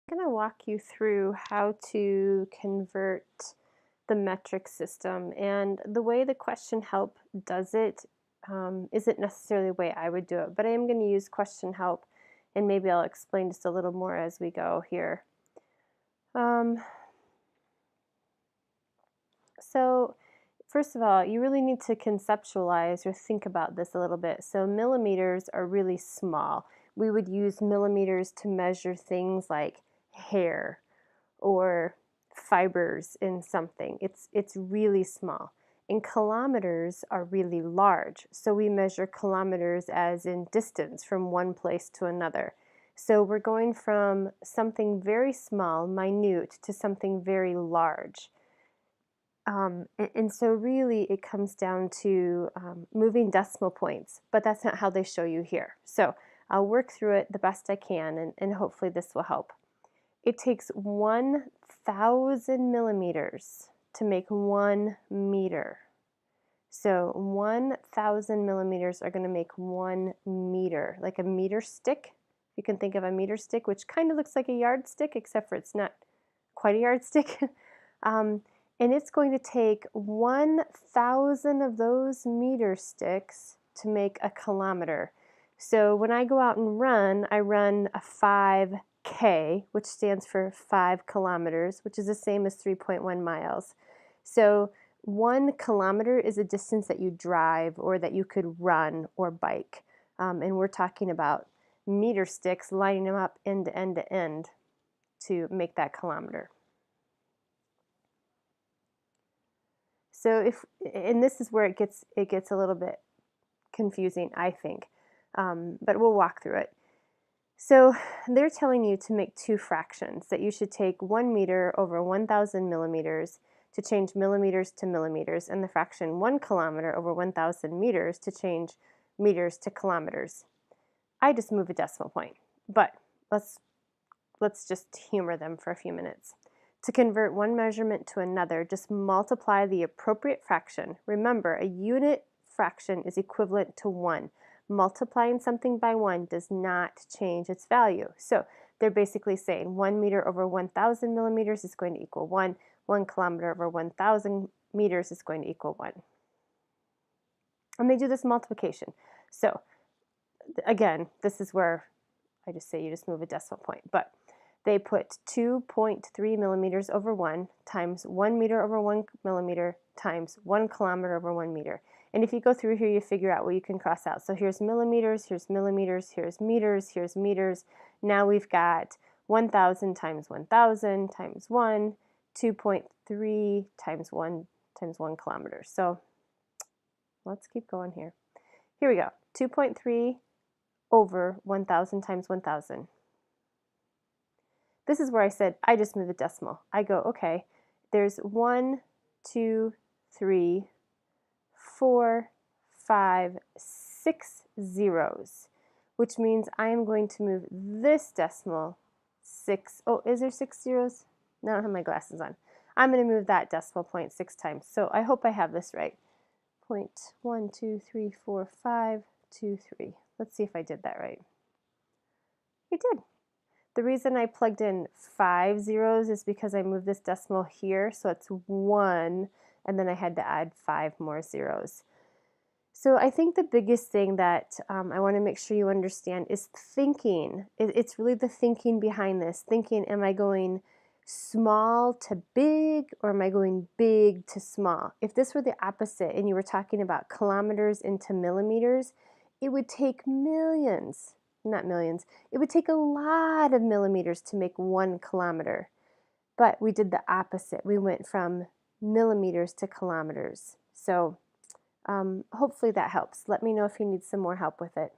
I'm going to walk you through how to convert the metric system, and the way the question help does it isn't necessarily the way I would do it, but I am going to use question help, and maybe I'll explain just a little more as we go here. So first of all, you really need to conceptualize or think about this a little bit. So millimeters are really small. We would use millimeters to measure things like hair or fibers in something. It's really small. And kilometers are really large. So we measure kilometers as in distance from one place to another. So we're going from something very small, minute, to something very large. And so really it comes down to moving decimal points, but that's not how they show you here. So I'll work through it the best I can, and hopefully this will help. It takes 1,000 millimeters to make 1 meter. So 1,000 millimeters are going to make 1 meter, like a meter stick. You can think of a meter stick, which kind of looks like a yardstick, except for it's not quite a yardstick. And it's going to take 1,000 of those meter sticks to make a kilometer. So when I go out and run, I run a 5K, which stands for 5 kilometers, which is the same as 3.1 miles. So 1 kilometer is a distance that you drive or that you could run or bike. And we're talking about meter sticks, lining them up end to end to end to make that kilometer. So and this is where it gets a little bit confusing, I think, but we'll walk through it. So they're telling you to make two fractions, that you should take 1 meter over 1,000 millimeters to change millimeters to millimeters, and the fraction 1 kilometer over 1,000 meters to change meters to kilometers. I just move a decimal point, but let's just humor them for a few minutes. To convert one measurement to another, just multiply the appropriate fraction. Remember, a unit fraction is equivalent to 1. Multiplying something by 1 does not change its value. So they're basically saying 1 meter over 1,000 millimeters is going to equal 1. 1 kilometer over 1,000 meters is going to equal 1. And they do this multiplication. So again, this is where I just say you just move a decimal point. But they put 2.3 millimeters over 1 times 1 meter over 1 millimeter times 1 kilometer over 1 meter. And if you go through here, you figure out what you can cross out. So here's millimeters, here's millimeters, here's meters, here's meters. Now we've got 1,000 times 1,000 times 1, 2.3 times 1 times 1 kilometer. So let's keep going here. Here we go. 2.3 over 1,000 times 1,000. This is where I said I just move the decimal. I go, okay, there's 1, 2, 3, 4, 5, 6 zeros, which means I am going to move this decimal 6. Oh, is there 6 zeros? No, I don't have my glasses on. I'm going to move that decimal point 6 times. So I hope I have this right. 1, 2, 3, 4, 5, 2, 3. Let's see if I did that right. I did. The reason I plugged in 5 zeros is because I moved this decimal here, so it's 1, and then I had to add 5 more zeros. So I think the biggest thing that I want to make sure you understand is thinking. It's really the thinking behind this. Thinking, am I going small to big, or am I going big to small? If this were the opposite and you were talking about kilometers into millimeters, it would take millions. Not millions, it would take a lot of millimeters to make 1 kilometer. But we did the opposite. We went from millimeters to kilometers. So hopefully that helps. Let me know if you need some more help with it.